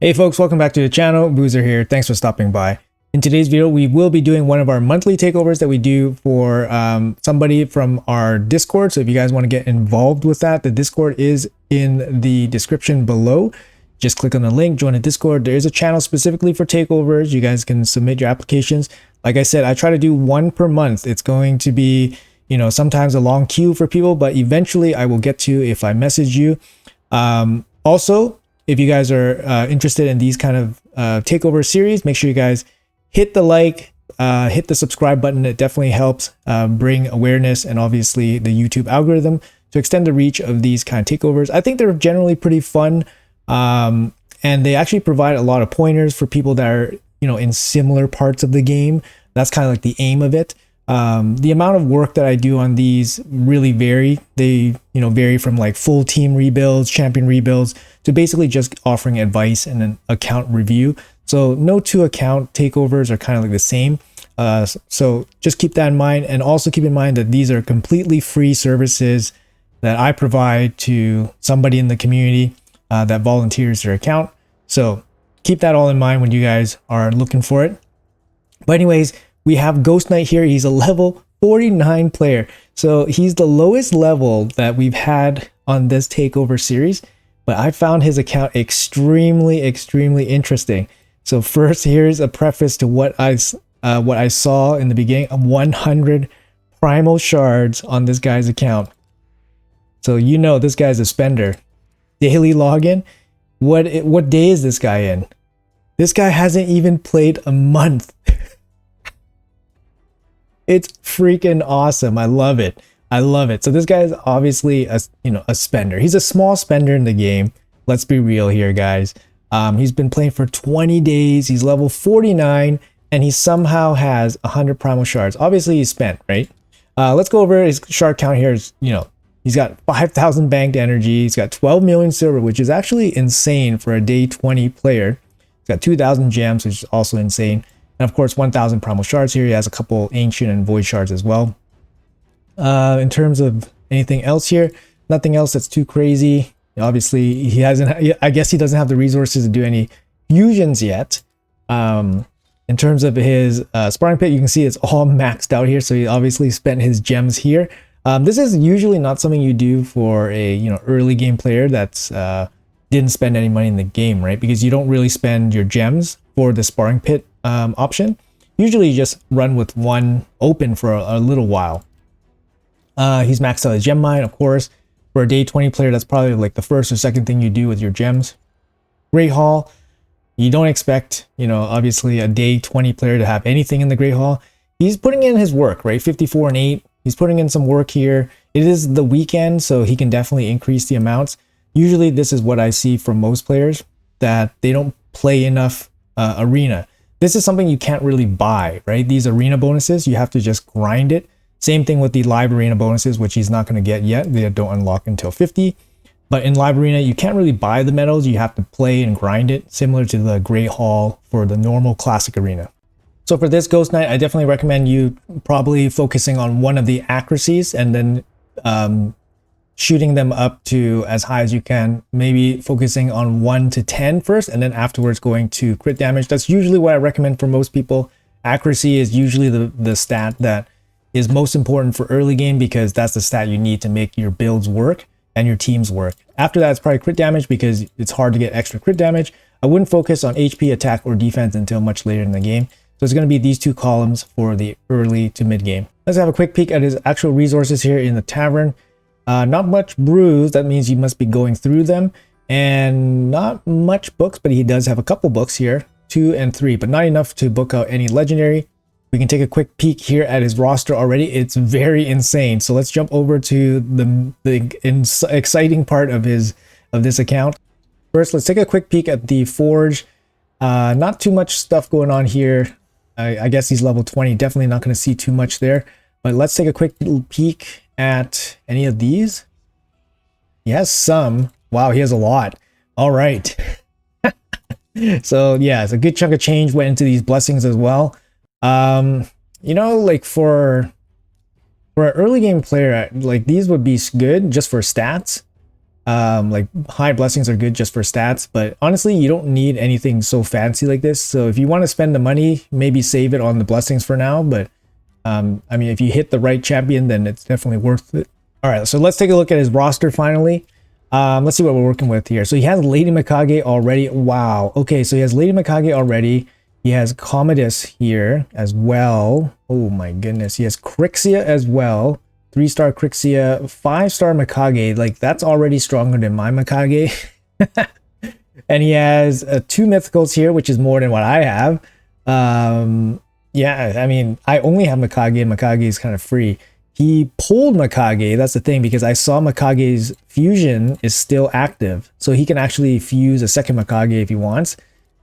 Hey folks, welcome back to the channel. Boozer here. Thanks for stopping by. In today's video, we will be doing one of our monthly takeovers that we do for somebody from our Discord. So if you guys want to get involved with that, the Discord is in the description below. Just click on the link, join the Discord. There is a channel specifically for takeovers. You guys can submit your applications. Like I said, I try to do one per month. It's going to be, sometimes a long queue for people, but eventually I will get to if I message you. Also, if you guys are interested in these kind of takeover series, make sure you guys hit the like, hit the subscribe button. It definitely helps bring awareness and obviously the YouTube algorithm to extend the reach of these kind of takeovers. I think they're generally pretty fun, and they actually provide a lot of pointers for people that are in similar parts of the game. That's kind of like the aim of it. The amount of work that I do on these really vary. They vary from like full team rebuilds, champion rebuilds, to basically just offering advice and an account review. So no two account takeovers are kind of like the same. So just keep that in mind, and also keep in mind that these are completely free services that I provide to somebody in the community that volunteers their account. So keep that all in mind when you guys are looking for it. But anyways, we have Ghostknight here. He's a level 49 player. So he's the lowest level that we've had on this takeover series, but I found his account extremely interesting. So first, here's a preface to what I saw in the beginning. 100 primal shards on this guy's account. So this guy's a spender. Daily login. What day is this guy in? This guy hasn't even played a month. It's freaking awesome. I love it. So this guy is obviously a spender. He's a small spender in the game. Let's be real here, guys. He's been playing for 20 days. He's level 49 and he somehow has 100 primal shards. Obviously he's spent, right? Let's go over his shard count here. He's got 5,000 banked energy. He's got 12 million silver, which is actually insane for a day 20 player. He's got 2,000 gems, which is also insane. And of course, 1,000 primal shards here. He has a couple ancient and void shards as well. In terms of anything else here, nothing else that's too crazy. Obviously, I guess he doesn't have the resources to do any fusions yet. In terms of his sparring pit, you can see it's all maxed out here. So he obviously spent his gems here. This is usually not something you do for a early game player that's didn't spend any money in the game, right? Because you don't really spend your gems for the sparring pit option. Usually you just run with one open for a little while. He's maxed out his gem mine, of course. For a day 20 player, that's probably like the first or second thing you do with your gems. Great Hall, you don't expect, obviously a day 20 player to have anything in the Great Hall. He's putting in his work, right? 54 and 8. He's putting in some work here. It is the weekend, so he can definitely increase the amounts. Usually this is what I see from most players, that they don't play enough arena. This is something you can't really buy, right? These arena bonuses, you have to just grind it. Same thing with the live arena bonuses, which he's not going to get yet. They don't unlock until 50. But in live arena, you can't really buy the medals. You have to play and grind it, similar to the Great Hall for the normal classic arena. So for this Ghostknight, I definitely recommend you probably focusing on one of the accuracies and then shooting them up to as high as you can. Maybe focusing on 1 to 10 first, and then afterwards going to crit damage. That's usually what I recommend for most people. Accuracy is usually the stat that is most important for early game, because that's the stat you need to make your builds work and your teams work. After that, it's probably crit damage, because it's hard to get extra crit damage. I wouldn't focus on HP, attack, or defense until much later in the game. So it's going to be these two columns for the early to mid game. Let's have a quick peek at his actual resources here in the tavern. Not much brews. That means you must be going through them, and not much books, but he does have a couple books here, 2 and 3, but not enough to book out any legendary. We can take a quick peek here at his roster already. It's very insane. So let's jump over to the exciting part of this account. First, let's take a quick peek at the forge. Not too much stuff going on here. I guess he's level 20. Definitely not going to see too much there. But let's take a quick peek at any of these. He has some. Wow, he has a lot. All right. So yeah, it's a good chunk of change went into these blessings as well. Like for an early game player, like these would be good just for stats. Like high blessings are good just for stats, but honestly, you don't need anything so fancy like this. So if you want to spend the money, maybe save it on the blessings for now. But I mean, if you hit the right champion, then it's definitely worth it. All right, so let's take a look at his roster finally. Let's see what we're working with here. So he has Lady Mikage already. Wow. Okay, so he has Lady Mikage already. He has Commodus here as well. Oh my goodness. He has Crixia as well. 3-star Crixia, 5-star Mikage. Like, that's already stronger than my Mikage. And he has 2 mythicals here, which is more than what I have. Yeah, I mean, I only have Mikage, and Mikage is kind of free. He pulled Mikage, that's the thing, because I saw Mikage's fusion is still active. So he can actually fuse a second Mikage if he wants.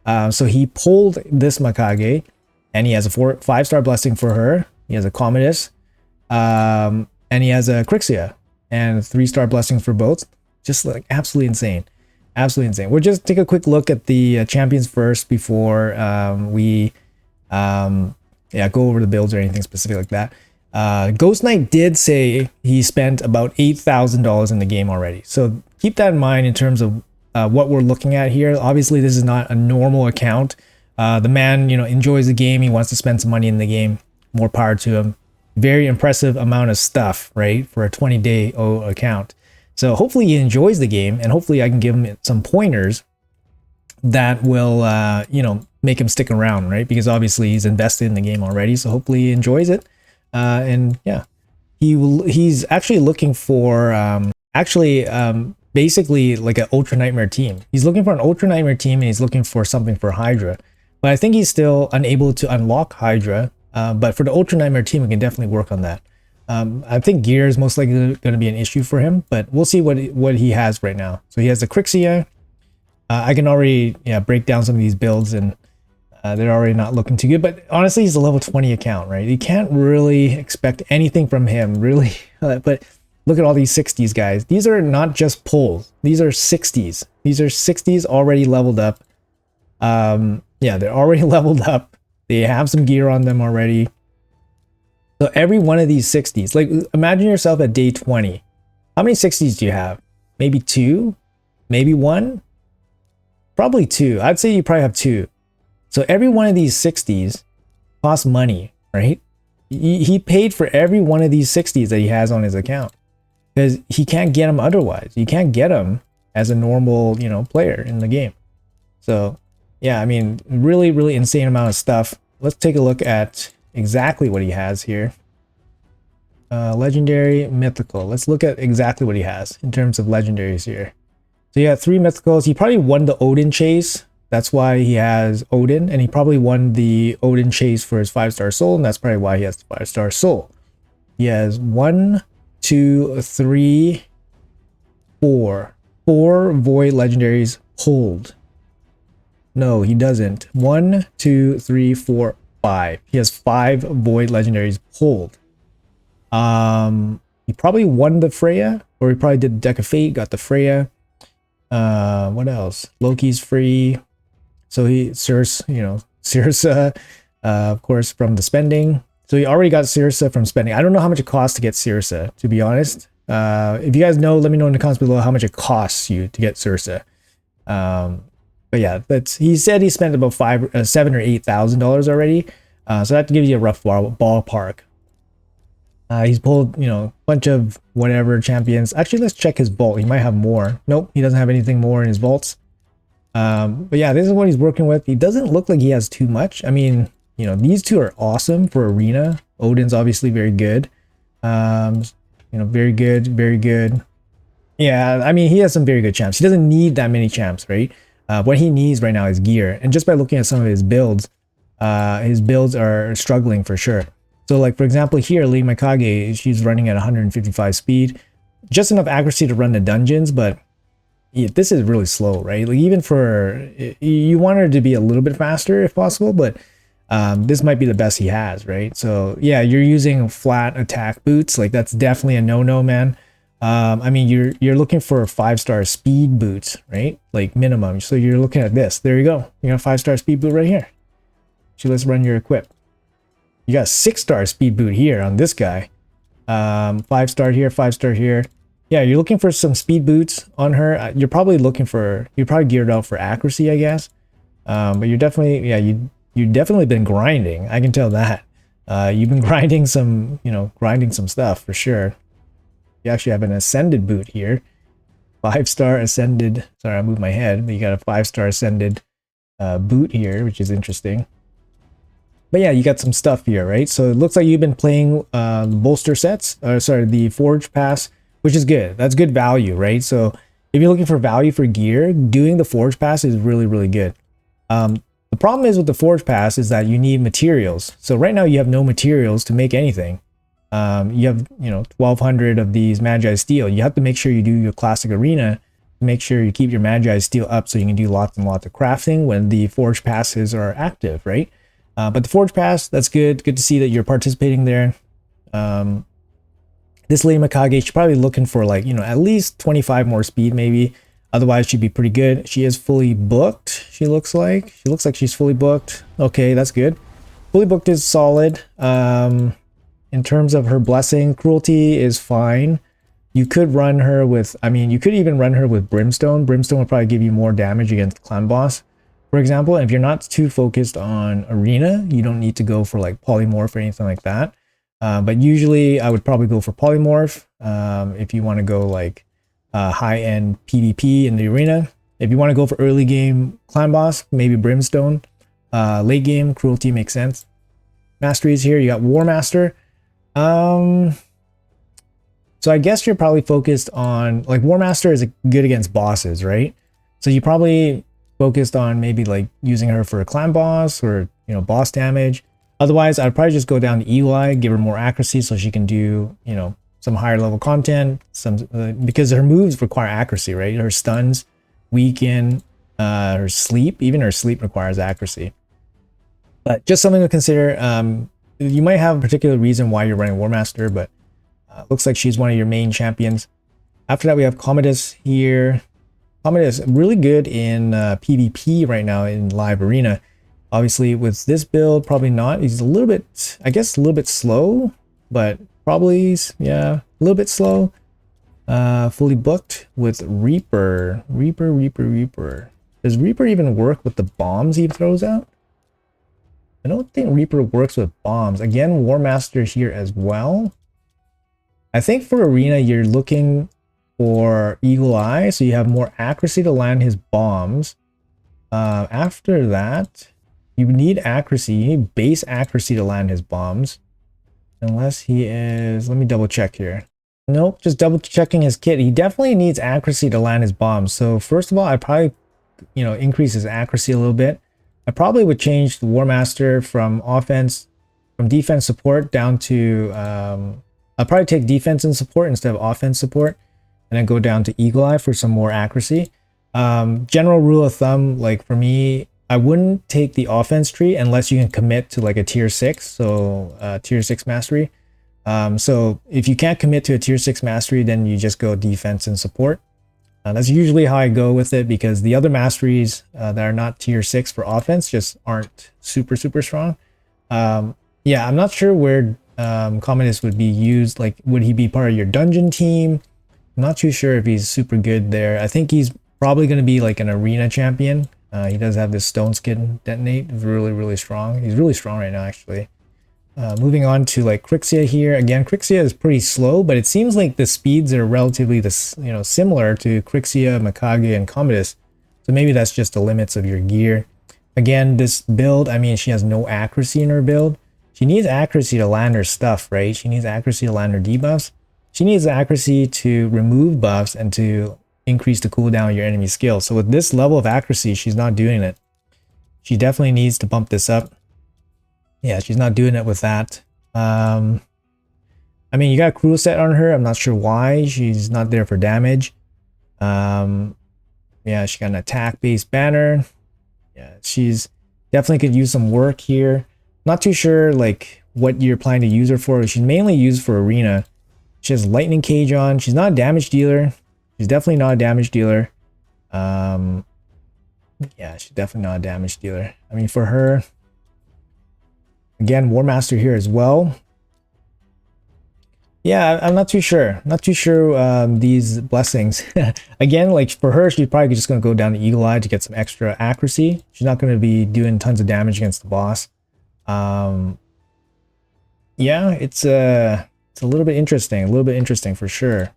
So he pulled this Mikage, and he has a 5-star blessing for her. He has a Commodus, and he has a Crixia, and a 3-star blessing for both. Just like absolutely insane. Absolutely insane. We'll just take a quick look at the champions first before we go over the builds or anything specific like that. Ghostknight did say he spent about $8,000 in the game already. So keep that in mind in terms of what we're looking at here. Obviously, this is not a normal account. The man, enjoys the game. He wants to spend some money in the game. More power to him. Very impressive amount of stuff, right? For a 20-day account. So hopefully he enjoys the game, and hopefully I can give him some pointers that will, make him stick around, right? Because obviously he's invested in the game already. So hopefully he enjoys it. And yeah, he's actually looking for basically like an Ultra Nightmare team. He's looking for an Ultra Nightmare team, and he's looking for something for Hydra. But I think he's still unable to unlock Hydra. But for the Ultra Nightmare team, we can definitely work on that. I think gear is most likely going to be an issue for him, but we'll see what he has right now. So he has the Crixia. I can already break down some of these builds, and they're already not looking too good. But honestly, he's a level 20 account, right? You can't really expect anything from him, really. But look at all these 60s guys. These are not just pulls. These are 60s. These are 60s already leveled up. They're already leveled up. They have some gear on them already. So every one of these 60s, like imagine yourself at day 20. How many 60s do you have? Maybe 2? Maybe 1? Probably 2. I'd say you probably have 2. So every one of these 60s costs money, right? He paid for every one of these 60s that he has on his account, because he can't get them otherwise. You can't get them as a normal, player in the game. So yeah, I mean, really, really insane amount of stuff. Let's take a look at exactly what he has here. Legendary, mythical. Let's look at exactly what he has in terms of legendaries here. So you got 3 mythicals. He probably won the Odin chase. That's why he has Odin, and he probably won the Odin chase for his 5-star soul, and that's probably why he has the 5-star soul. He has 1, 2, 3, 4. 4 void legendaries pulled. No, he doesn't. 1, 2, 3, 4, 5. He has 5 void legendaries pulled. He probably won the Freya, or he probably did the Deck of Fate, got the Freya. What else? Loki's free. So Cirsa, of course, from the spending. So he already got Cirsa from spending. I don't know how much it costs to get Cirsa, to be honest. If you guys know, let me know in the comments below how much it costs you to get Cirsa. But yeah, he said he spent about $7,000 or $8,000 already. So that gives you a rough ballpark. He's pulled, a bunch of whatever champions. Actually, let's check his vault. He might have more. Nope, he doesn't have anything more in his vaults. But yeah, this is what he's working with. He doesn't look like he has too much. I mean, these 2 are awesome for arena. Odin's obviously very good. Very good, very good. Yeah, I mean, he has some very good champs. He doesn't need that many champs, right? What he needs right now is gear. And just by looking at some of his builds are struggling for sure. So like, for example, here, Lady Mikage, she's running at 155 speed. Just enough accuracy to run the dungeons, but yeah, this is really slow, right? Like, even for, you want her to be a little bit faster if possible, but this might be the best he has, right? So yeah, you're using flat attack boots. Like, that's definitely a no-no, man. I mean, you're looking for 5-star speed boots, right? Like, minimum. So you're looking at this. There you go. You got a 5-star speed boot right here. So let's run your equip. You got a 6-star speed boot here on this guy. 5-star here, 5-star here. yeah, you're looking for some speed boots on her. You're probably geared out for accuracy, I guess. But you're definitely, yeah, you definitely been grinding. I can tell that. You've been grinding some, grinding some stuff for sure. You actually have an ascended boot here. 5-star ascended. Sorry, I moved my head, but you got a 5-star ascended boot here, which is interesting. But yeah, you got some stuff here, right? So it looks like you've been playing the bolster sets, the forge pass, which is good. That's good value, right? So if you're looking for value for gear, doing the forge pass is really, really good. The problem is with the forge pass is that you need materials. So right now you have no materials to make anything. You have 1,200 of these Magi Steel. You have to make sure you do your classic arena to make sure you keep your Magi Steel up so you can do lots and lots of crafting when the forge passes are active, right? But the forge pass, that's good. Good to see that you're participating there. This Lady Mikage, she's probably looking for like, at least 25 more speed maybe. Otherwise, she'd be pretty good. She is fully booked, she looks like. She looks like she's fully booked. Okay, that's good. Fully booked is solid. In terms of her blessing, cruelty is fine. You could run her with, you could even run her with Brimstone. Brimstone would probably give you more damage against Clan Boss, for example. And if you're not too focused on Arena, you don't need to go for like Polymorph or anything like that. But usually I would probably go for Polymorph if you want to go like high-end PvP in the Arena. If you want to go for early game Clan Boss, maybe Brimstone. Late game, Cruelty makes sense. Masteries here, you got War Master. So I guess you're probably focused on, like, War Master is good against bosses, right? So you probably focused on maybe like using her for a clan boss or, boss damage. Otherwise, I'd probably just go down to Eagle Eye, give her more accuracy so she can do, some higher level content, because her moves require accuracy, right? Her stuns weaken, her sleep, even her sleep requires accuracy. But just something to consider. You might have a particular reason why you're running War Master, but looks like she's one of your main champions. After that, we have Commodus here. Commodus really good in PvP right now in live arena. Obviously, with this build, probably not. He's a little bit, I guess, a little bit slow, but probably, yeah, a little bit slow. Fully booked with Reaper. Reaper. Does Reaper even work with the bombs he throws out? I don't think Reaper works with bombs. Again, War Master here as well. I think for Arena, you're looking for Eagle Eye, so you have more accuracy to land his bombs. After that, you need accuracy. You need base accuracy to land his bombs. Unless he is... Let me double check here. Nope, just double checking his kit. He definitely needs accuracy to land his bombs. So first of all, I'd probably, increase his accuracy a little bit. I probably would change the War Master from defense support down to... I'll probably take defense and support instead of offense support. And then go down to Eagle Eye for some more accuracy. General rule of thumb, like for me, I wouldn't take the offense tree unless you can commit to like a tier 6, so tier 6 mastery. So if you can't commit to a tier 6 mastery, then you just go defense and support. That's usually how I go with it, because the other masteries that are not tier 6 for offense just aren't super strong. Yeah, I'm not sure where Commodus would be used. Like, would he be part of your dungeon team? I'm not too sure if he's super good there. I think he's probably going to be like an arena champion. He does have this stone skin detonate. It's really strong. He's really strong right now, actually. Moving on to like Crixia here. Again, Crixia is pretty slow, but it seems like the speeds are relatively similar to Crixia, Mikage, and Commodus. So maybe that's just the limits of your gear. Again, this build, she has no accuracy in her build. She needs accuracy to land her stuff, right? She needs accuracy to land her debuffs. She needs accuracy to remove buffs and to increase the cooldown of your enemy skill. So with this level of accuracy, she's not doing it. She definitely needs to bump this up. Yeah, she's not doing it with that. You got a cruel set on her. I'm not sure why. She's not there for damage. Yeah, she got an attack-based banner. Yeah, she's definitely could use some work here. Not too sure like what you're planning to use her for. She's mainly used for arena. She has lightning cage on. She's not a damage dealer. She's definitely not a damage dealer. Yeah, she's definitely not a damage dealer. For her, again, War Master here as well. Yeah, I'm not too sure. Not too sure these blessings. Again, like for her, she's probably just going to go down the Eagle Eye to get some extra accuracy. She's not going to be doing tons of damage against the boss. Yeah, it's a little bit interesting for sure.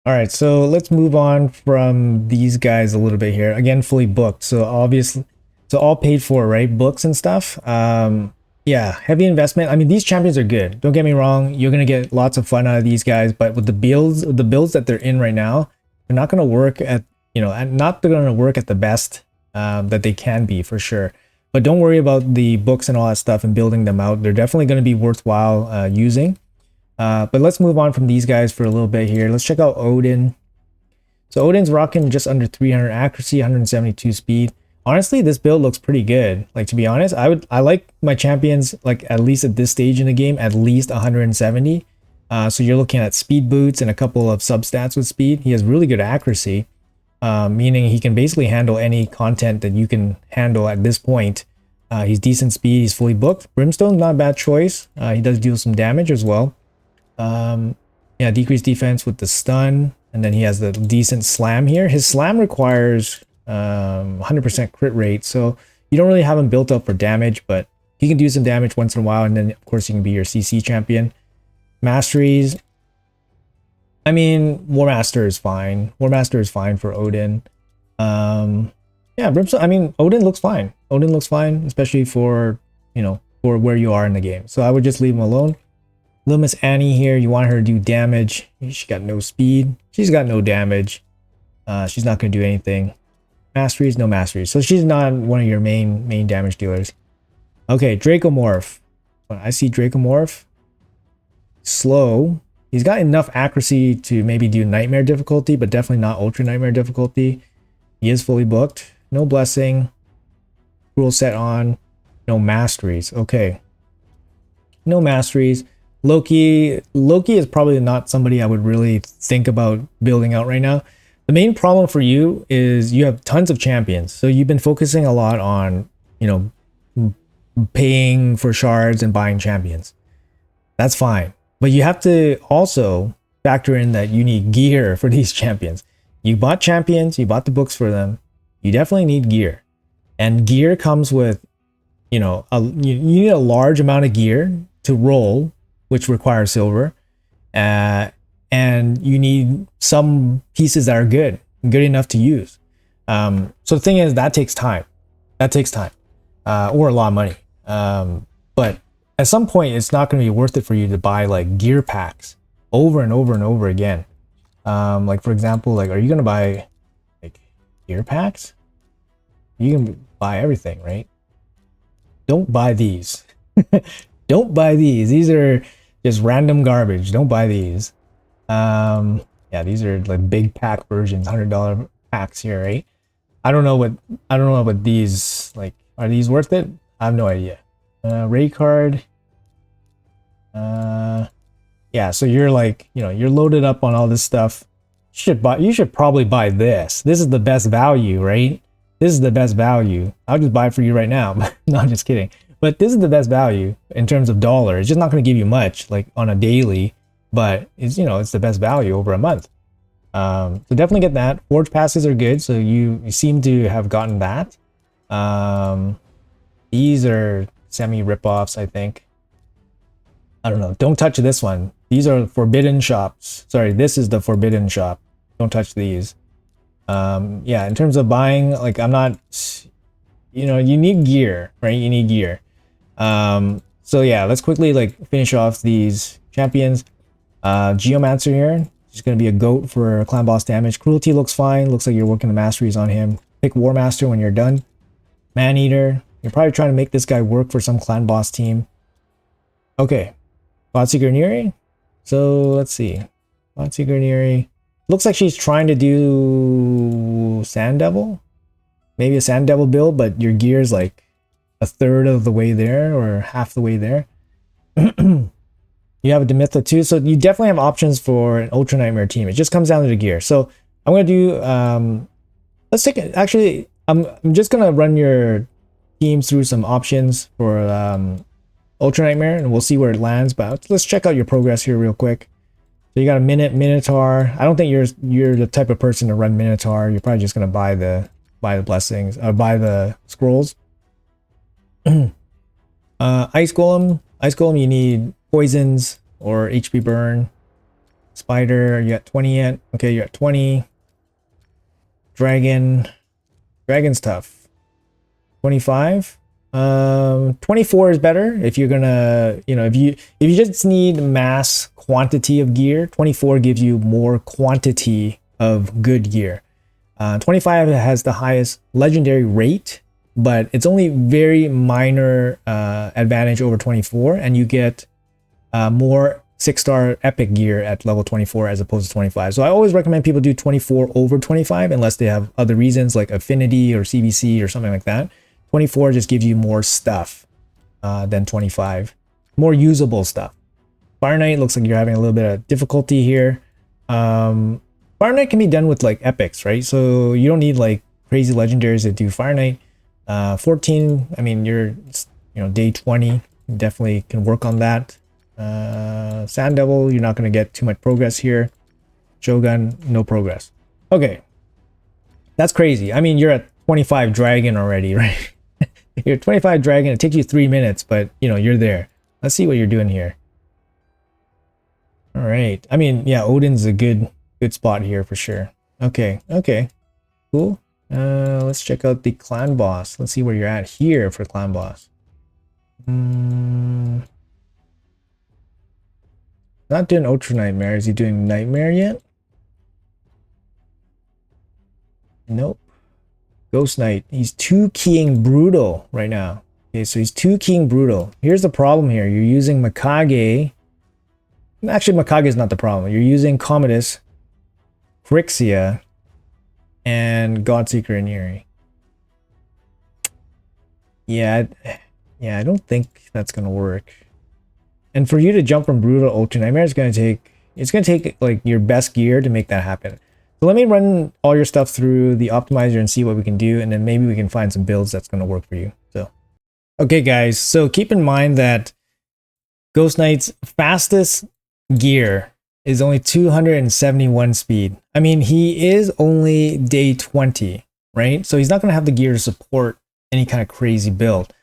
All right, so let's move on from these guys a little bit here. Again, fully booked. So obviously, so all paid for, right? Books and stuff. Yeah, heavy investment. I mean, these champions are good. Don't get me wrong. You're gonna get lots of fun out of these guys, but with the builds that they're in right now, they're not gonna work at, you know, not they're gonna work at the best that they can be for sure. But don't worry about the books and all that stuff and building them out. They're definitely gonna be worthwhile using. But let's move on from these guys for a little bit here. Let's check out Odin. So Odin's rocking just under 300 accuracy, 172 speed. Honestly, this build looks pretty good. Like, to be honest, I like my champions, like at least at this stage in the game, at least 170. So you're looking at speed boots and a couple of substats with speed. He has really good accuracy, meaning he can basically handle any content that you can handle at this point. He's decent speed, he's fully booked. Brimstone's not a bad choice. He does deal some damage as well. Yeah, decreased defense with the stun, and then he has the decent slam here. His slam requires 100% crit rate, so you don't really have him built up for damage, but he can do some damage once in a while, and then of course he can be your CC champion. Masteries, I mean, War Master is fine. War Master is fine for Odin. Yeah, Brimstone, I mean, Odin looks fine. Odin looks fine, especially for, you know, for where you are in the game. So I would just leave him alone. Little Miss Annie here, you want her to do damage. She got no speed. She's got no damage. She's not going to do anything. Masteries, no masteries. So she's not one of your main damage dealers. Okay, Dracomorph. I see Dracomorph. Slow. He's got enough accuracy to maybe do nightmare difficulty, but definitely not ultra nightmare difficulty. He is fully booked. No blessing. Rule set on. No masteries. Okay. No masteries. Loki is probably not somebody I would really think about building out right now. The main problem for you is you have tons of champions. So you've been focusing a lot on, you know, paying for shards and buying champions. That's fine. But you have to also factor in that you need gear for these champions. You bought champions, you bought the books for them. You definitely need gear. And gear comes with, you know, you need a large amount of gear to roll, which requires silver. And you need some pieces that are good enough to use. So the thing is, that takes time. Or a lot of money. But at some point, it's not going to be worth it for you to buy like gear packs over and over and over again. Like for example, like, are you going to buy like gear packs? You can buy everything, right? Don't buy these. Don't buy these. These are just random garbage. Don't buy these. Yeah, these are like big pack versions, $100 packs here, right? I don't know what these, like, are these worth it? I have no idea. Ray card. Yeah, so you're like, you know, you're loaded up on all this stuff. You should probably buy this. This is the best value, right? This is the best value. I'll just buy it for you right now. No, I'm just kidding. But this is the best value in terms of dollar. It's just not going to give you much, like on a daily, but it's, you know, it's the best value over a month. So definitely get that. Forge passes are good, so you seem to have gotten that. These are semi ripoffs, I think. I don't know. Don't touch this one. These are forbidden shops. Sorry, this is the forbidden shop. Don't touch these. Yeah, in terms of buying, like, I'm not, you know, you need gear, right? You need gear. So yeah, let's quickly like finish off these champions. Geomancer here. He's going to be a goat for clan boss damage. Cruelty looks fine. Looks like you're working the masteries on him. Pick War Master when you're done. Man-Eater. You're probably trying to make this guy work for some clan boss team. Okay. Godseeker Neri. So let's see. Godseeker Neri. Looks like she's trying to do Sand Devil. Maybe a Sand Devil build, but your gear's like a third of the way there or half the way there. You have a Demitha too, so you definitely have options for an Ultra Nightmare team. It just comes down to the gear. So I'm gonna do let's take it. Actually, I'm just gonna run your teams through some options for Ultra Nightmare, and we'll see where it lands. But let's check out your progress here real quick. So you got a Minotaur. I don't think you're the type of person to run Minotaur. You're probably just gonna buy the blessings, buy the scrolls. Ice Golem. Ice Golem, you need poisons or HP burn. Spider, you got 20 yet? Okay, you got 20. Dragon. Dragon's tough. 25. 24 is better if you're gonna, if you just need mass quantity of gear. 24 gives you more quantity of good gear. 25 has the highest legendary rate, but it's only very minor advantage over 24, and you get more 6-star epic gear at level 24 as opposed to 25. So I always recommend people do 24 over 25 unless they have other reasons like affinity or CBC or something like that. 24 just gives you more stuff than 25, more usable stuff. Fire Knight looks like you're having a little bit of difficulty here. Fire Knight can be done with like epics, right? So you don't need like crazy legendaries to do Fire Knight. 14, I mean, you're day 20, you definitely can work on that. Sand Devil, you're not going to get too much progress here. Shogun, no progress. Okay, that's crazy. I mean, you're at 25 dragon already, right? You're 25 dragon. It takes you 3 minutes, but you're there. Let's see what you're doing here. All right. I mean, yeah, Odin's a good spot here for sure. Okay, cool. Let's check out the clan boss. Let's see where you're at here for clan boss. Not doing Ultra Nightmare. Is he doing Nightmare yet? Nope. Ghostknight. He's 2-keying Brutal right now. Okay, so he's 2-keying Brutal. Here's the problem here. You're using Mikage. Actually, Mikage is not the problem. You're using Commodus, Phrixia, and Godseeker and Yuri. Yeah, I don't think that's gonna work. And for you to jump from Brutal to Ultra Nightmare, it's gonna take like your best gear to make that happen. So let me run all your stuff through the optimizer and see what we can do, and then maybe we can find some builds that's gonna work for you. So, okay, guys. So keep in mind that Ghostknight's fastest gear is only 271 speed. I mean, he is only day 20, right? So he's not gonna have the gear to support any kind of crazy build.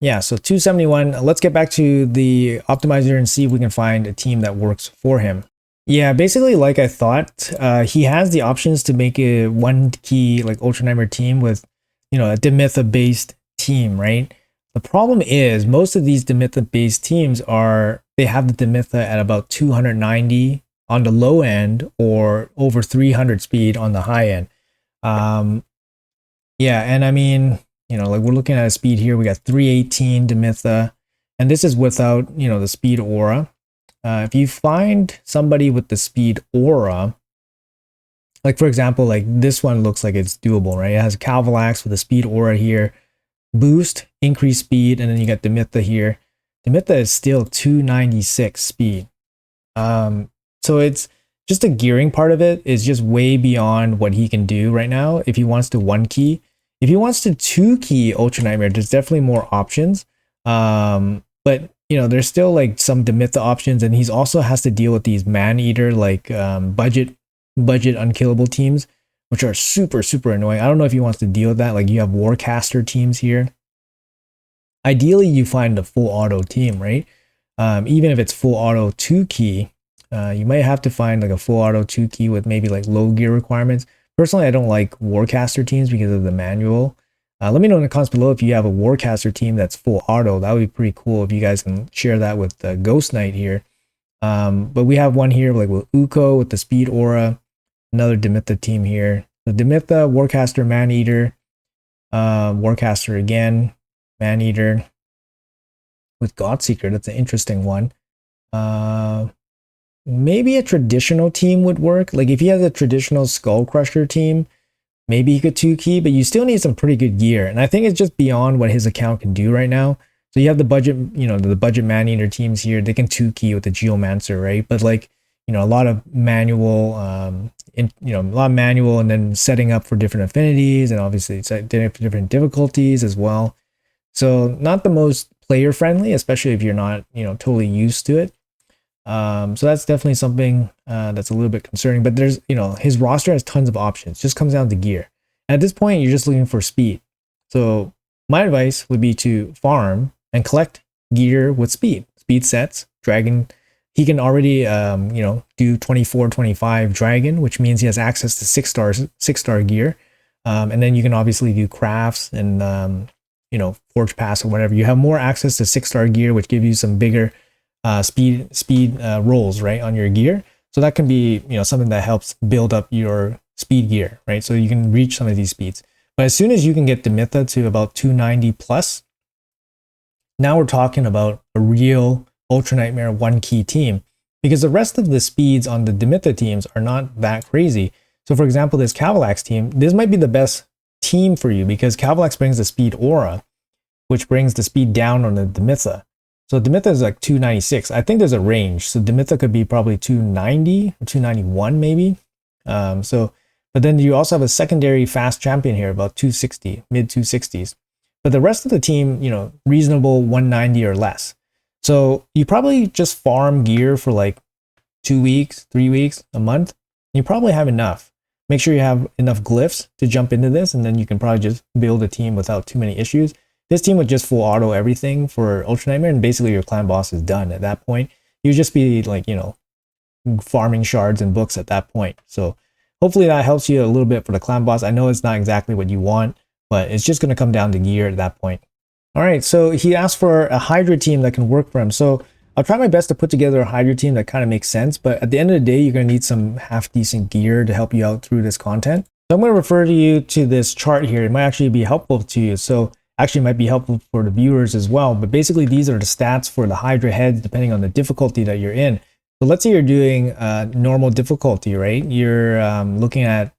Yeah, so 271. Let's get back to the optimizer and see if we can find a team that works for him. Yeah, basically like I thought, he has the options to make a 1-key like Ultra Nightmare team with, a Demitha based team, right? The problem is most of these Demitha based teams they have the Demitha at about 290 on the low end or over 300 speed on the high end. Yeah, and I mean, like we're looking at a speed here. We got 318 Demitha, and this is without, the speed aura. If you find somebody with the speed aura, like for example, like this one looks like it's doable, right? It has Calvalax with a speed aura here, boost, increase speed, and then you got Demitha here. Demitha is still 296 speed. So it's just the gearing part of it is just way beyond what he can do right now. If he wants to 1-key, if he wants to 2-key Ultra Nightmare, there's definitely more options. But there's still like some Demitha options, and he's also has to deal with these man-eater like budget unkillable teams, which are super annoying. I don't know if he wants to deal with that. Like you have Warcaster teams here. Ideally, you find a full auto team, right? Even if it's full auto 2-key, you might have to find like a full auto 2-key with maybe like low gear requirements. Personally, I don't like Warcaster teams because of the manual. Let me know in the comments below if you have a Warcaster team that's full auto. That would be pretty cool if you guys can share that with Ghostknight here. But we have one here like with Uko with the speed aura, another Demitha team here. The Demitha, Warcaster, Maneater, Warcaster again, Maneater with Godseeker. That's an interesting one. Maybe a traditional team would work. Like if he has a traditional Skull Crusher team, maybe he could 2-key, but you still need some pretty good gear. And I think it's just beyond what his account can do right now. So you have the budget, the budget man-eater teams here. They can 2-key with the Geomancer, right? But like, a lot of manual, a lot of manual and then setting up for different affinities and obviously it's different difficulties as well. So not the most player friendly, especially if you're not, totally used to it. So that's definitely something that's a little bit concerning. But there's, his roster has tons of options. Just comes down to gear. And at this point, you're just looking for speed. So my advice would be to farm and collect gear with speed. Speed sets, dragon. He can already, do 24, 25 dragon, which means he has access to 6-star gear. And then you can obviously do crafts and, forge pass or whatever. You have more access to 6-star gear, which give you some bigger speed rolls, right, on your gear. So that can be, something that helps build up your speed gear, right? So you can reach some of these speeds. But as soon as you can get Demitha to about 290 plus, now we're talking about a real Ultra Nightmare 1-key team, because the rest of the speeds on the Demitha teams are not that crazy. So for example, this Cavalax team, this might be the best team for you because Cavalax brings the speed aura, which brings the speed down on the Demitha. So Demitha is like 296. I think there's a range. So Demitha could be probably 290 or 291 maybe. But then you also have a secondary fast champion here, about 260, mid 260s. But the rest of the team, reasonable 190 or less. So you probably just farm gear for like 2 weeks, 3 weeks, a month. You probably have enough. Make sure you have enough glyphs to jump into this, and then you can probably just build a team without too many issues. This team would just full auto everything for Ultra Nightmare, and basically your clan boss is done at that point. You'd just be like, farming shards and books at that point. So hopefully that helps you a little bit for the clan boss. I know it's not exactly what you want, but it's just going to come down to gear at that point. All right, so he asked for a Hydra team that can work for him. So I'll try my best to put together a Hydra team that kind of makes sense, but at the end of the day, you're going to need some half-decent gear to help you out through this content. So I'm going to refer you to this chart here. It might actually be helpful to you. So actually might be helpful for the viewers as well. But basically, these are the stats for the Hydra heads, depending on the difficulty that you're in. So let's say you're doing normal difficulty, right? You're looking at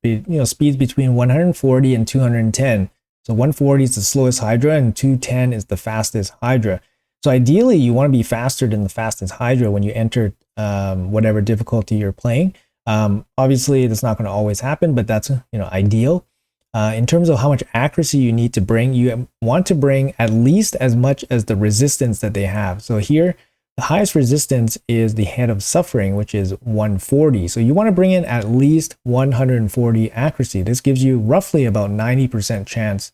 speeds between 140 and 210. So 140 is the slowest Hydra and 210 is the fastest Hydra. So ideally, you want to be faster than the fastest Hydra when you enter whatever difficulty you're playing. Obviously, that's not going to always happen, but that's ideal. In terms of how much accuracy you need to bring, you want to bring at least as much as the resistance that they have. So here, the highest resistance is the Head of Suffering, which is 140. So you want to bring in at least 140 accuracy. This gives you roughly about 90% chance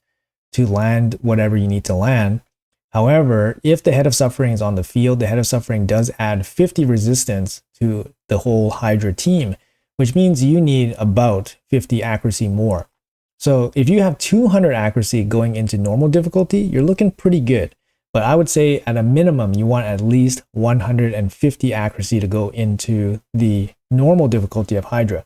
to land whatever you need to land. However, if the Head of Suffering is on the field, the Head of Suffering does add 50 resistance to the whole Hydra team, which means you need about 50 accuracy more. So if you have 200 accuracy going into normal difficulty, you're looking pretty good. But I would say at a minimum, you want at least 150 accuracy to go into the normal difficulty of Hydra.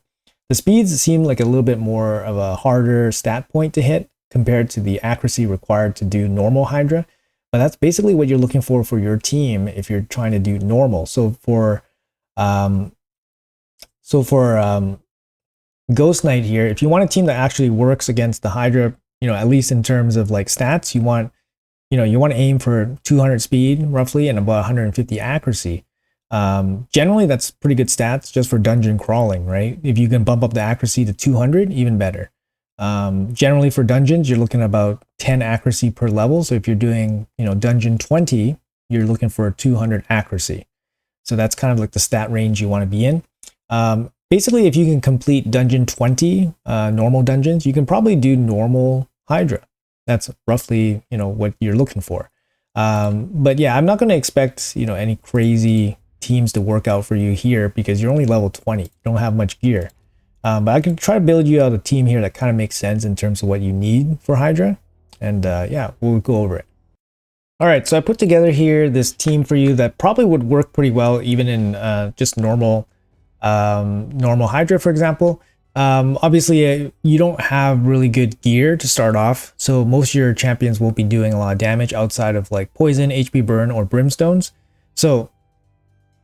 The speeds seem like a little bit more of a harder stat point to hit compared to the accuracy required to do normal Hydra. But that's basically what you're looking for your team if you're trying to do normal. So for Ghostknight here, if you want a team that actually works against the Hydra, at least in terms of like stats, you want to aim for 200 speed roughly and about 150 accuracy. Generally, that's pretty good stats just for dungeon crawling, right? If you can bump up the accuracy to 200, even better. Generally for dungeons, you're looking at about 10 accuracy per level. So if you're doing, dungeon 20, you're looking for 200 accuracy. So that's kind of like the stat range you want to be in. Basically, if you can complete dungeon 20 normal dungeons, you can probably do normal Hydra. That's roughly, what you're looking for. But yeah, I'm not going to expect, any crazy teams to work out for you here because you're only level 20. You don't have much gear. But I can try to build you out a team here that kind of makes sense in terms of what you need for Hydra. And yeah, we'll go over it. All right, so I put together here this team for you that probably would work pretty well even in just normal Hydra, for example. Obviously, you don't have really good gear to start off, so most of your champions won't be doing a lot of damage outside of like poison, HP burn, or brimstones. So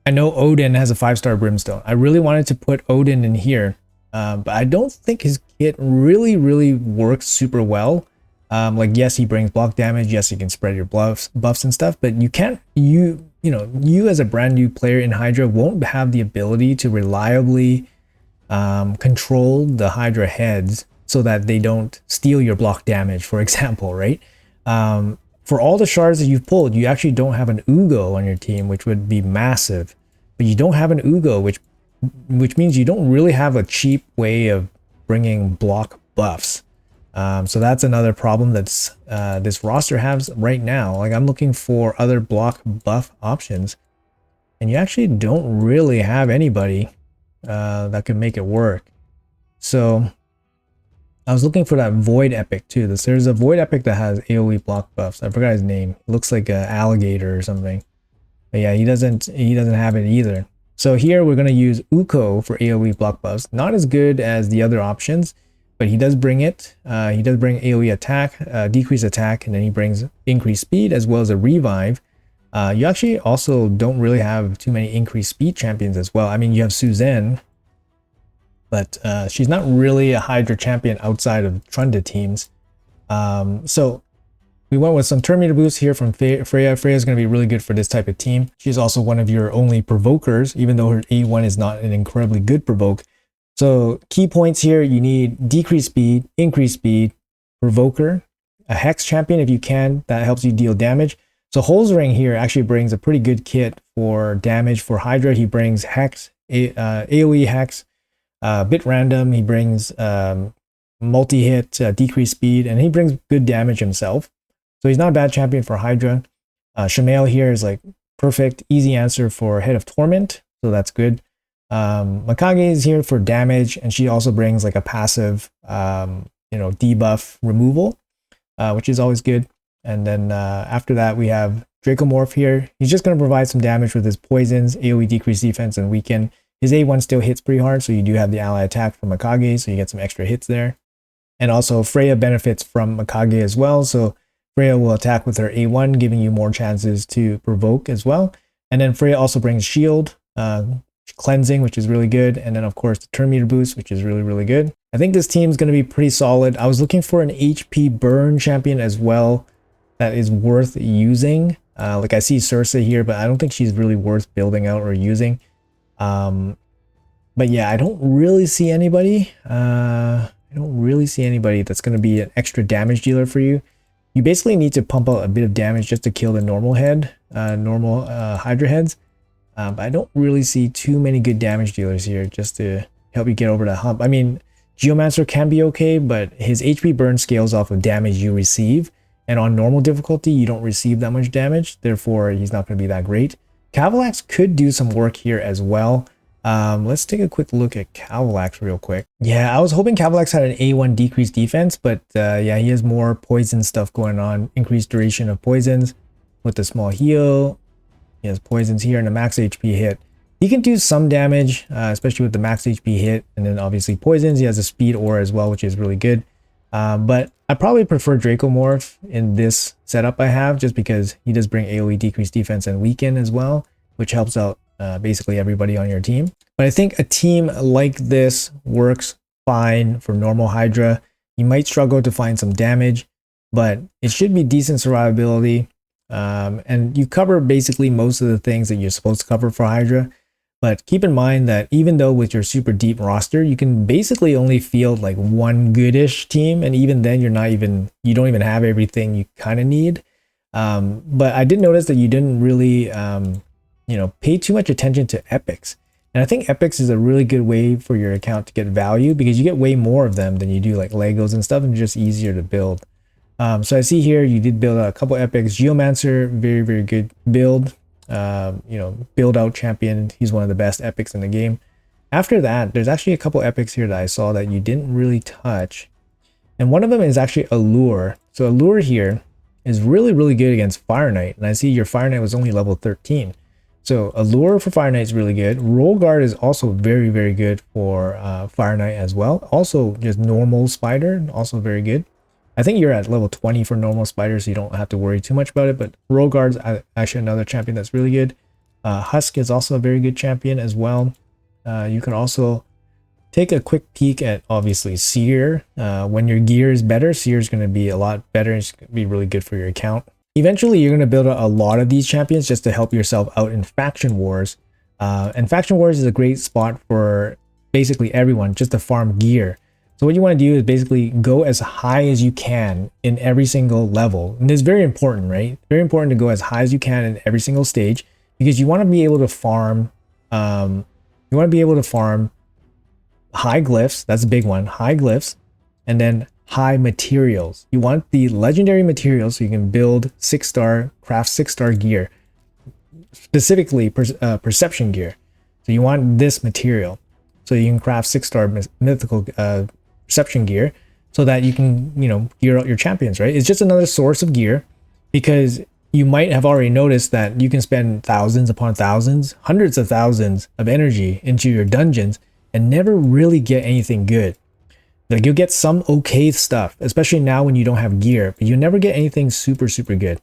I know Odin has a 5-star brimstone. I really wanted to put Odin in here, but I don't think his kit really works super well. Like, yes, he brings block damage. Yes, he can spread your buffs and stuff, but you can't, you as a brand new player in Hydra won't have the ability to reliably control the Hydra heads so that they don't steal your block damage, for example, right? For all the shards that you've pulled, you actually don't have an Ugo on your team, which would be massive but you don't have an Ugo, which means you don't really have a cheap way of bringing block buffs. So that's another problem that's this roster has right now. Like, I'm looking for other block buff options, and you actually don't really have anybody that can make it work. So I was looking for that Void Epic too. There's a Void Epic that has AoE block buffs. I forgot his name. It looks like an alligator or something. But yeah, he doesn't have it either. So here we're going to use Uko for AoE block buffs. Not as good as the other options, but he does bring it. He does bring AoE attack, decrease attack, and then he brings increased speed as well as a revive. You actually also don't really have too many increased speed champions as well. I mean, you have Suzanne, but she's not really a Hydra champion outside of Trunda teams. So we went with some turn meter boosts here from Freya. Freya is going to be really good for this type of team. She's also one of your only provokers, even though her A1 is not an incredibly good provoke. So key points here, you need decreased speed, increased speed, provoker, a hex champion if you can, that helps you deal damage. So Holzring here actually brings a pretty good kit for damage for Hydra. He brings hex, AoE hex, bit random. He brings multi-hit, decreased speed, and he brings good damage himself. So he's not a bad champion for Hydra. Shamail here is like perfect, easy answer for Head of Torment, so that's good. Mikage is here for damage, and she also brings like a passive, debuff removal, which is always good. And then after that, we have Dracomorph here. He's just going to provide some damage with his poisons, AoE decrease defense, and weaken. His A1 still hits pretty hard, so you do have the ally attack from Mikage, so you get some extra hits there. And also Freya benefits from Mikage as well, so Freya will attack with her A1, giving you more chances to provoke as well. And then Freya also brings shield, cleansing, which is really good. And then of course the turn meter boost, which is really, really good. I think this team's going to be pretty solid. I was looking for an HP burn champion as well that is worth using. Like I see Sursa here, but I don't think she's really worth building out or using. But yeah, I don't really see anybody. That's going to be an extra damage dealer for you. You basically need to pump out a bit of damage just to kill the normal head, normal Hydra heads. But I don't really see too many good damage dealers here just to help you get over the hump. I mean, Geomancer can be okay, but his HP burn scales off of damage you receive. And on normal difficulty, you don't receive that much damage. Therefore, he's not going to be that great. Cavalax could do some work here as well. Let's take a quick look at Cavalax real quick. Yeah, I was hoping Cavalax had an A1 decreased defense, but yeah, he has more poison stuff going on. Increased duration of poisons with the small heal. He has poisons here and a max HP hit. He can do some damage, especially with the max HP hit, and then obviously poisons. He has a speed aura as well, which is really good. But I probably prefer Dracomorph in this setup I have, just because he does bring AoE decreased defense and weaken as well, which helps out basically everybody on your team. But I think a team like this works fine for normal Hydra. You might struggle to find some damage, but it should be decent survivability. And you cover basically most of the things that you're supposed to cover for Hydra. But keep in mind that even though with your super deep roster, you can basically only field like one goodish team, and even then you don't even have everything you kind of need. But I did notice that you didn't really pay too much attention to epics. And I think epics is a really good way for your account to get value, because you get way more of them than you do like Legos and stuff, and just easier to build. So I see here you did build a couple epics. Geomancer, very, very good build. Build out champion. He's one of the best epics in the game. After that, there's actually a couple epics here that I saw that you didn't really touch. And one of them is actually Allure. So Allure here is really, really good against Fire Knight. And I see your Fire Knight was only level 13. So Allure for Fire Knight is really good. Roll Guard is also very, very good for Fire Knight as well. Also just normal Spider, also very good. I think you're at level 20 for normal Spider, so you don't have to worry too much about it. But Roll Guard's actually another champion that's really good. Husk is also a very good champion as well. You can also take a quick peek at, obviously, Seer. When your gear is better, Seer is going to be a lot better. It's going to be really good for your account. Eventually, you're going to build a lot of these champions just to help yourself out in Faction Wars. And Faction Wars is a great spot for basically everyone, just to farm gear. So what you want to do is basically go as high as you can in every single level. And it's very important, right? Very important to go as high as you can in every single stage, because you want to be able to farm you want to be able to farm high glyphs. That's a big one. High glyphs, and then high materials. You want the legendary materials so you can build 6-star, craft 6-star gear, specifically perception gear. So you want this material so you can craft 6-star mythical perception gear so that you can, you know, gear out your champions, right? It's just another source of gear, because you might have already noticed that you can spend thousands upon thousands, hundreds of thousands of energy into your dungeons and never really get anything good. Like, you'll get some okay stuff, especially now when you don't have gear, but you never get anything super, super good.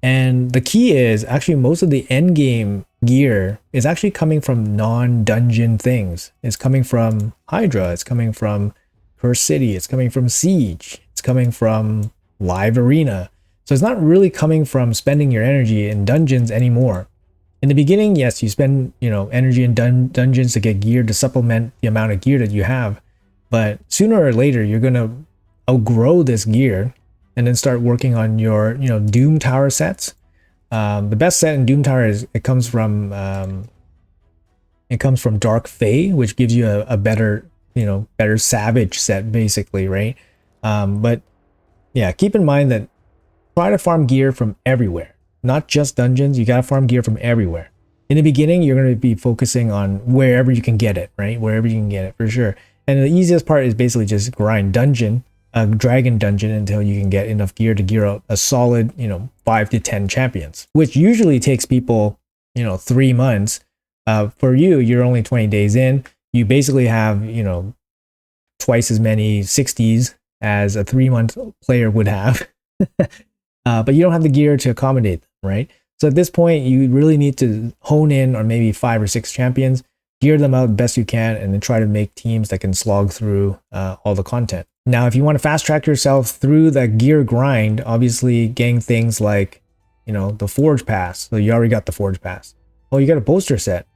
And the key is actually most of the end game gear is actually coming from non-dungeon things. It's coming from Hydra, it's coming from Curse City, it's coming from Siege, it's coming from Live Arena. So it's not really coming from spending your energy in dungeons anymore. In the beginning, yes, you spend, you know, energy in dungeons to get gear to supplement the amount of gear that you have. But sooner or later, you're going to outgrow this gear and then start working on your, you know, Doom Tower sets. The best set in Doom Tower is it comes from Dark Fae, which gives you a better, you know, better Savage set basically, right? But yeah, keep in mind that try to farm gear from everywhere, not just dungeons. You got to farm gear from everywhere. In the beginning, you're going to be focusing on wherever you can get it, right? Wherever you can get it for sure. And the easiest part is basically just grind dragon dungeon until you can get enough gear to gear out a solid, you know, 5 to 10 champions, which usually takes people, you know, 3 months. For you, you're only 20 days in. You basically have, you know, twice as many 60s as a 3-month player would have. But you don't have the gear to accommodate them, right? So at this point, you really need to hone in on maybe 5 or 6 champions, gear them out best you can, and then try to make teams that can slog through all the content. Now, if you want to fast track yourself through that gear grind, obviously getting things like, you know, the Forge Pass. So you already got the Forge Pass. Oh, you got a bolster set.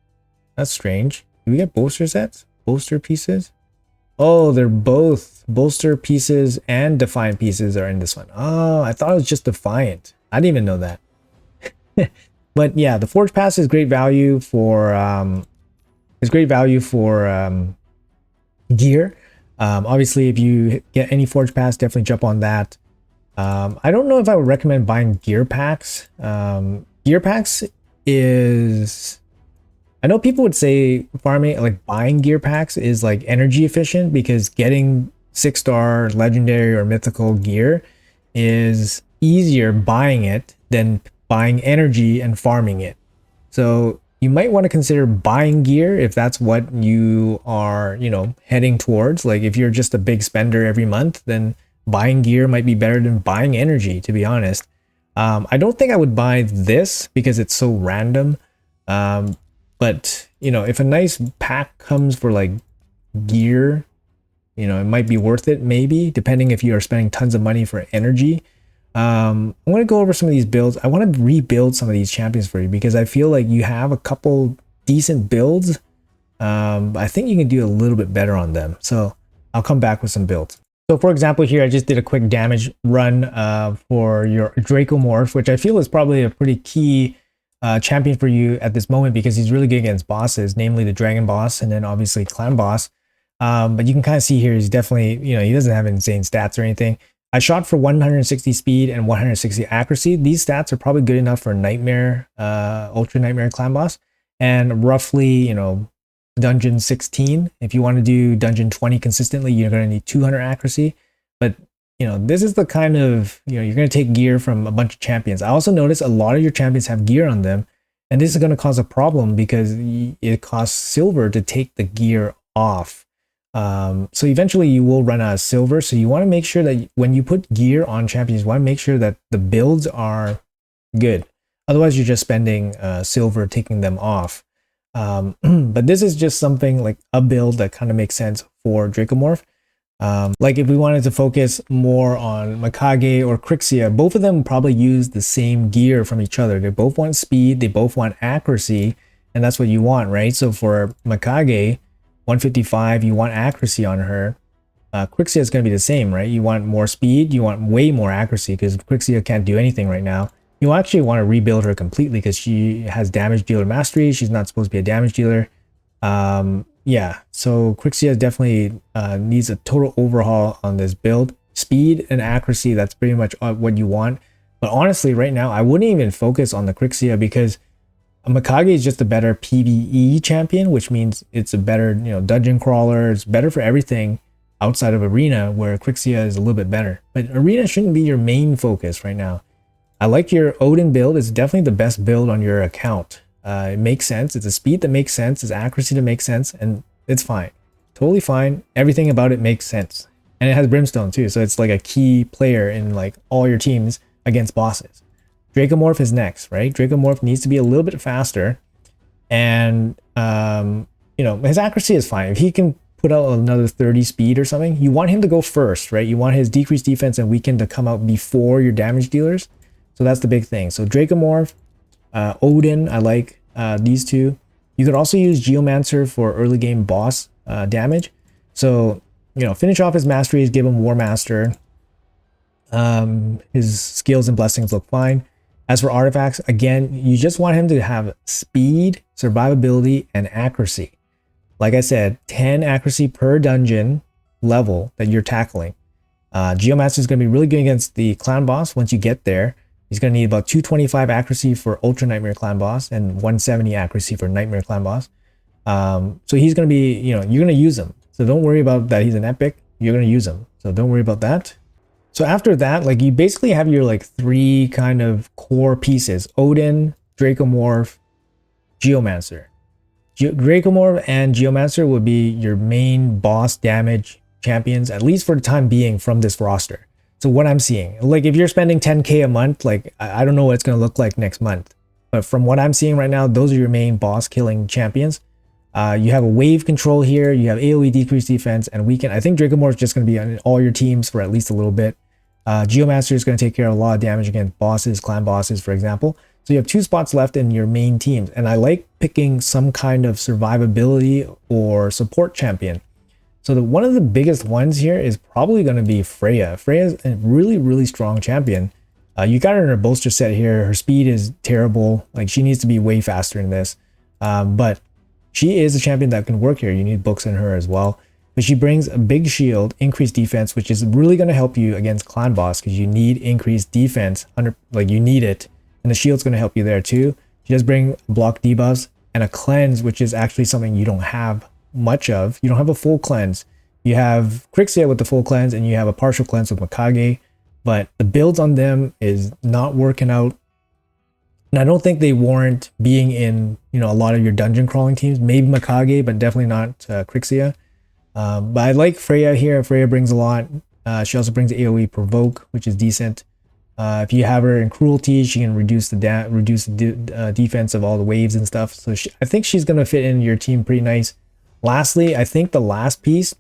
That's strange. Do we get bolster sets? Bolster pieces? Oh, they're both bolster pieces and defiant pieces are in this one. Oh, I thought it was just defiant. I didn't even know that. But yeah, the Forge Pass is great value for gear. Obviously, if you get any Forge Pass, definitely jump on that. I don't know if I would recommend buying gear packs. Gear packs is, I know people would say farming, like buying gear packs is like energy efficient, because getting 6-star legendary or mythical gear is easier buying it than buying energy and farming it. So you might want to consider buying gear if that's what you are, you know, heading towards. Like if you're just a big spender every month, then buying gear might be better than buying energy, to be honest. I don't think I would buy this because it's so random. But, you know, if a nice pack comes for like gear, you know, it might be worth it, maybe, depending if you are spending tons of money for energy. I'm going to go over some of these builds. I want to rebuild some of these champions for you because I feel like you have a couple decent builds. I think you can do a little bit better on them. So I'll come back with some builds. So for example, here, I just did a quick damage run for your Dracomorph, which I feel is probably a pretty key champion for you at this moment because he's really good against bosses, namely the dragon boss and then obviously clan boss. But you can kind of see here, he's definitely, you know, he doesn't have insane stats or anything. I shot for 160 speed and 160 accuracy. These stats are probably good enough for Nightmare, Ultra Nightmare clan boss, and roughly, you know, dungeon 16. If you want to do dungeon 20 consistently, you're going to need 200 accuracy. But you know, this is the kind of, you know, you're going to take gear from a bunch of champions. I also notice a lot of your champions have gear on them, and this is going to cause a problem because it costs silver to take the gear off. So eventually you will run out of silver. So you want to make sure that when you put gear on champions, you want to make sure that the builds are good. Otherwise, you're just spending silver taking them off. But this is just something like a build that kind of makes sense for Dracomorph. Like if we wanted to focus more on Mikage or Crixia, both of them probably use the same gear from each other. They both want speed, they both want accuracy, and that's what you want, right? So for Mikage, 155, you want accuracy on her. Crixia is going to be the same, right? You want more speed, you want way more accuracy because Crixia can't do anything right now. you actually want to rebuild her completely because she has damage dealer mastery. She's not supposed to be a damage dealer. Yeah, so Crixia definitely needs a total overhaul on this build. Speed and accuracy, that's pretty much what you want. But honestly, right now, I wouldn't even focus on the Crixia because Mikage is just a better PvE champion, which means it's a better, dungeon crawler. It's better for everything outside of Arena, where Crixia is a little bit better. But Arena shouldn't be your main focus right now. I like your Odin build. It's definitely the best build on your account. It makes sense. It's a speed that makes sense. It's accuracy that makes sense. And it's fine. Totally fine. Everything about it makes sense. And it has Brimstone too. So it's like a key player in like all your teams against bosses. Dracomorph is next, right? Dracomorph needs to be a little bit faster. And, his accuracy is fine. If he can put out another 30 speed or something, you want him to go first, right? You want his decreased defense and weaken to come out before your damage dealers. So that's the big thing. So Dracomorph, Odin, I like these two. You could also use Geomancer for early game boss damage. So, finish off his masteries, give him War Master. His skills and blessings look fine. As for artifacts, again, you just want him to have speed, survivability, and accuracy. Like I said, 10 accuracy per dungeon level that you're tackling. Geomancer is going to be really good against the clan boss once you get there. He's going to need about 225 accuracy for Ultra Nightmare Clan boss and 170 accuracy for Nightmare Clan boss. So he's going to be, you're going to use him. So don't worry about that. He's an epic. You're going to use him. So don't worry about that. So after that, like you basically have your like three kind of core pieces: Odin, Dracomorph, Geomancer. Dracomorph and Geomancer would be your main boss damage champions, at least for the time being, from this roster. So what I'm seeing, like if you're spending 10k a month, like I don't know what it's going to look like next month, but from what I'm seeing right now, those are your main boss killing champions. You have a wave control here, you have AoE decreased defense and weaken. I think Dracomorph is just going to be on all your teams for at least a little bit. Geomancer is going to take care of a lot of damage against bosses, clan bosses, for example. So you have 2 spots left in your main teams, and I like picking some kind of survivability or support champion. So one of the biggest ones here is probably going to be Freya. Freya's a really, really strong champion. You got her in her bolster set here. Her speed is terrible. Like she needs to be way faster in this. But she is a champion that can work here. You need books in her as well. But she brings a big shield, increased defense, which is really going to help you against clan boss because you need increased defense. You need it. And the shield's going to help you there too. She does bring block debuffs and a cleanse, which is actually something you don't have much of. You don't have a full cleanse. You have Crixia with the full cleanse and you have a partial cleanse with Mikage. But the builds on them is not working out. And I don't think they warrant being in, a lot of your dungeon crawling teams. Maybe Mikage, but definitely not Crixia. But I like Freya here. Freya brings a lot. She also brings AoE provoke, which is decent. If you have her in cruelty, she can reduce the defense of all the waves and stuff. So I think she's going to fit in your team pretty nice. Lastly, I think the last piece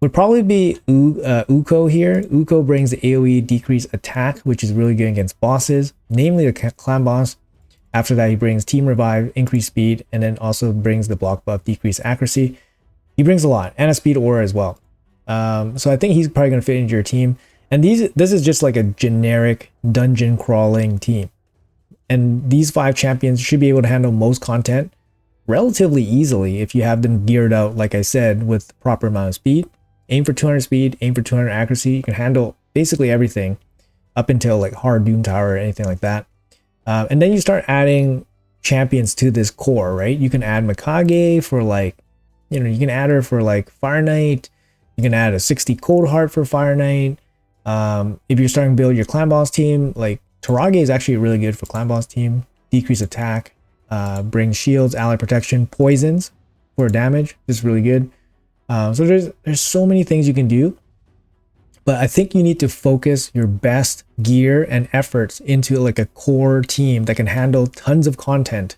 would probably be Uko here. Uko brings the AoE decrease attack, which is really good against bosses, namely the clan boss. After that, he brings team revive, increased speed, and then also brings the block buff, decreased accuracy. He brings a lot, and a speed aura as well. So I think he's probably going to fit into your team. And this is just like a generic dungeon crawling team. And these 5 champions should be able to handle most content relatively easily if you have them geared out, like I said, with the proper amount of speed. Aim for 200 speed, aim for 200 accuracy. You can handle basically everything up until like hard Doom Tower or anything like that. And then you start adding champions to this core, right? You can add Mikage for like, you can add her for like Fire Knight. You can add a 60 Cold Heart for Fire Knight. If you're starting to build your clan boss team, like Tarage is actually really good for clan boss team. Decrease attack, brings shields, ally protection, poisons for damage. This is really good. So there's so many things you can do, but I think you need to focus your best gear and efforts into like a core team that can handle tons of content.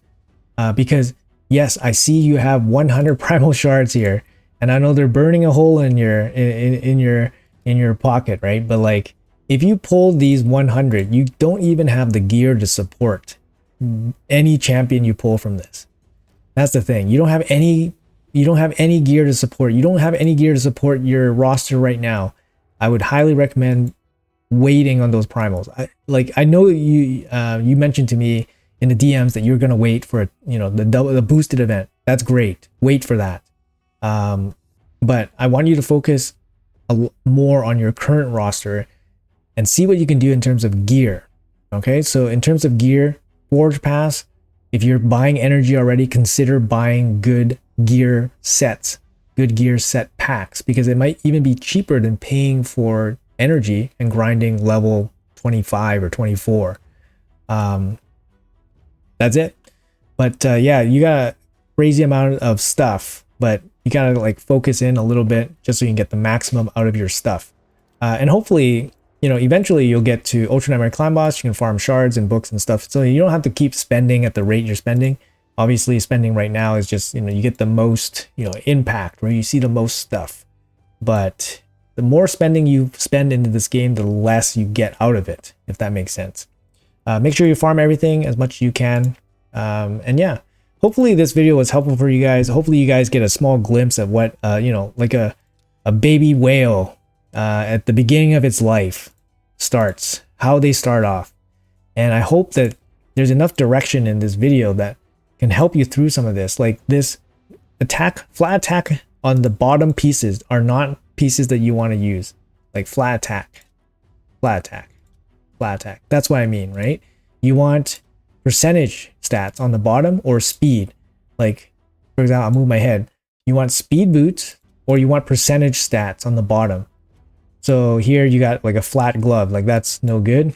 Because yes, I see you have 100 primal shards here, and I know they're burning a hole in your pocket, right? But like, if you pull these 100, you don't even have the gear to support any champion you pull from this. That's the thing. You don't have any gear to support. You don't have any gear to support your roster right now. I would highly recommend waiting on those primals. I know you mentioned to me in the DMs that you're gonna wait for the boosted event. That's great. Wait for that. But I want you to focus more on your current roster and see what you can do in terms of gear. Okay, so in terms of gear, Forge Pass, if you're buying energy already, consider buying good gear sets, good gear set packs, because it might even be cheaper than paying for energy and grinding level 25 or 24. That's it. But yeah, you got a crazy amount of stuff, but you gotta like focus in a little bit just so you can get the maximum out of your stuff. And hopefully, eventually you'll get to Ultra Nightmare Clan Boss. You can farm shards and books and stuff, so you don't have to keep spending at the rate you're spending. Obviously, spending right now is just, you get the most, impact, where you see the most stuff. But the more spending you spend into this game, the less you get out of it, if that makes sense. Make sure you farm everything as much as you can. And yeah, hopefully this video was helpful for you guys. Hopefully you guys get a small glimpse of what, like a baby whale at the beginning of its life starts, how they start off. And I hope that there's enough direction in this video that can help you through some of this. Like this flat attack on the bottom pieces are not pieces that you want to use. Like flat attack. That's what I mean, right? You want percentage stats on the bottom or speed. Like, for example, I'll move my head. You want speed boots or you want percentage stats on the bottom. So here you got like a flat glove, like that's no good.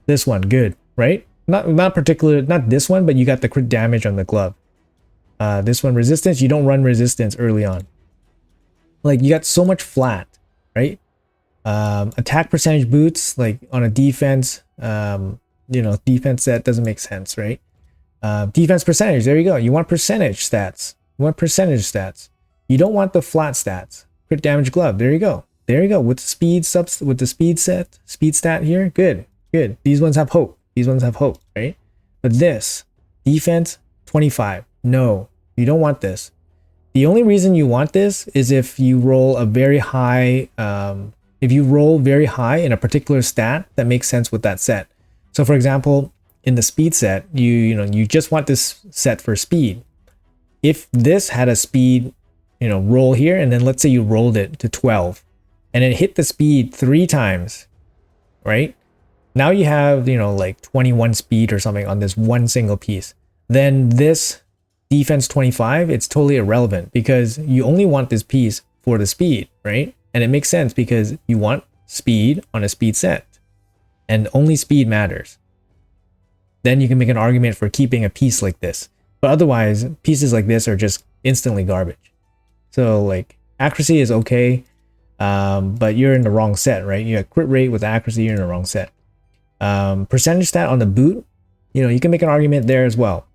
This one, good, right? Not this one, but you got the crit damage on the glove. This one, resistance, you don't run resistance early on. Like you got so much flat, right? Attack percentage boots, like on a defense, defense set doesn't make sense, right? Defense percentage, there you go. You want percentage stats. You don't want the flat stats. Crit damage glove, there you go. With the speed stat here, good. These ones have hope. Right? But this defense 25, no, you don't want this. The only reason you want this is if you roll a very high, in a particular stat that makes sense with that set. So for example, in the speed set, you just want this set for speed. If this had a speed, roll here, and then let's say you rolled it to 12 and it hit the speed 3 times, right? Now you have, like 21 speed or something on this one single piece. Then this defense 25, it's totally irrelevant because you only want this piece for the speed, right? And it makes sense because you want speed on a speed set and only speed matters. Then you can make an argument for keeping a piece like this. But otherwise, pieces like this are just instantly garbage. So like accuracy is okay, but you're in the wrong set, right? You have crit rate with accuracy, you're in the wrong set. Percentage stat on the boot, you can make an argument there as well.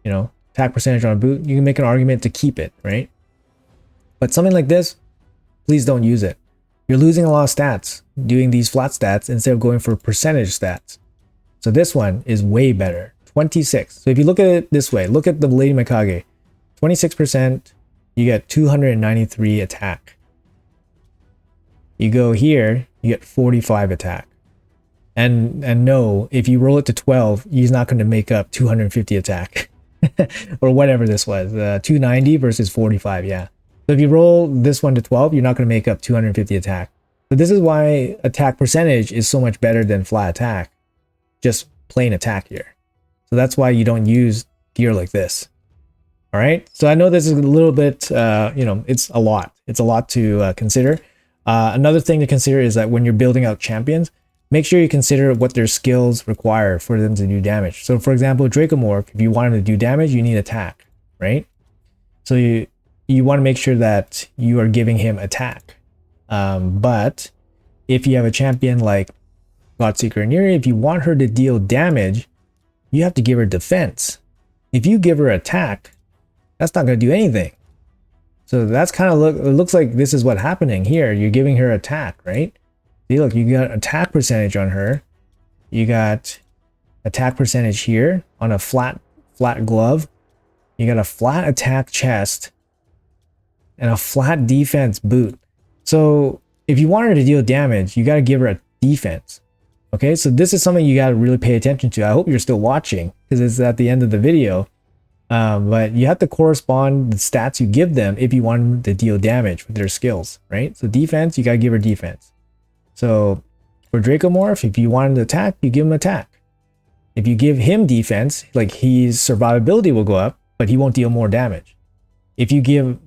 Attack percentage on a boot, you can make an argument to keep it, right? But something like this, please don't use it. You're losing a lot of stats doing these flat stats instead of going for percentage stats. So this one is way better, 26. So if you look at it this way, look at the Lady Mikage, 26%, you get 293 attack. You go here, you get 45 attack. And no, if you roll it to 12, he's not going to make up 250 attack. Or whatever this was, 290 versus 45, yeah. So if you roll this one to 12, you're not going to make up 250 attack. So this is why attack percentage is so much better than flat attack. Just plain attack here. So that's why you don't use gear like this. All right. So I know this is a little bit, it's a lot. It's a lot to consider. Another thing to consider is that when you're building out champions, make sure you consider what their skills require for them to do damage. So for example, Dracomorph, if you want him to do damage, you need attack, right? So you want to make sure that you are giving him attack. But if you have a champion like Godseeker and Yuri, if you want her to deal damage, you have to give her defense. If you give her attack, that's not going to do anything. So that's kind of it looks like this is what's happening here. You're giving her attack, right? See, look, you got attack percentage on her. You got attack percentage here on a flat glove. You got a flat attack chest and a flat defense boot. So if you want her to deal damage, you got to give her defense. Okay, so this is something you got to really pay attention to. I hope you're still watching because it's at the end of the video. But you have to correspond the stats you give them if you want them to deal damage with their skills, right? So defense, you got to give her defense. So for Dracomorph, if you want him to attack, you give him attack. If you give him defense, like his survivability will go up, but he won't deal more damage. If you give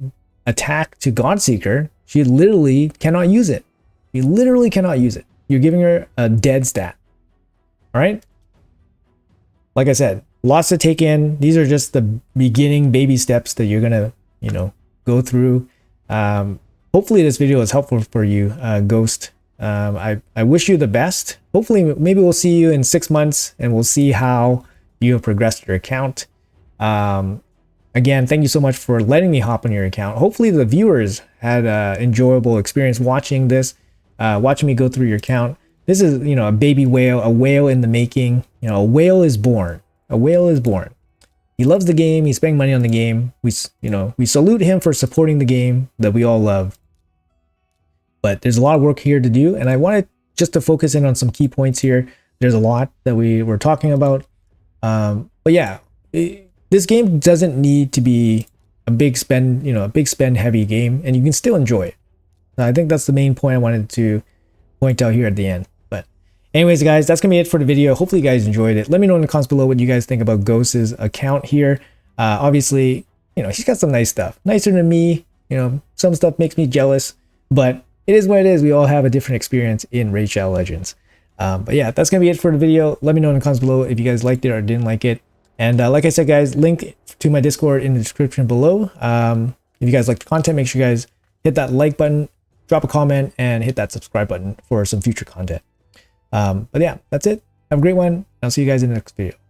attack to Godseeker, she literally cannot use it. You literally cannot use it. You're giving her a dead stat. All right? Like I said, lots to take in. These are just the beginning baby steps that you're going to, you know, go through. Hopefully this video is helpful for you, Ghost. I wish you the best. Hopefully, maybe we'll see you in 6 months and we'll see how you have progressed your account. Again, thank you so much for letting me hop on your account. Hopefully the viewers had an enjoyable experience watching this, watching me go through your account. This is, you know, a baby whale, a whale in the making. You know, a whale is born. A whale is born. He loves the game. He's spending money on the game. We salute him for supporting the game that we all love. But there's a lot of work here to do, and I wanted just to focus in on some key points here. There's a lot that we were talking about. But yeah, this game doesn't need to be a big spend, you know, a big spend heavy game, and you can still enjoy it. I think that's the main point I wanted to point out here at the end. But anyways, guys, that's gonna be it for the video. Hopefully you guys enjoyed it. Let me know in the comments below what you guys think about Ghost's account here. Obviously, you know, she's got some nice stuff, nicer than me. You know, some stuff makes me jealous, but it is what it is. We all have a different experience in Raid Shadow Legends. But yeah, that's gonna be it for the video. Let me know in the comments below if you guys liked it or didn't like it. And like I said, guys, link to my Discord in the description below. If you guys like the content, make sure you guys hit that like button, drop a comment, and hit that subscribe button for some future content. But yeah, that's it. Have a great one. I'll see you guys in the next video.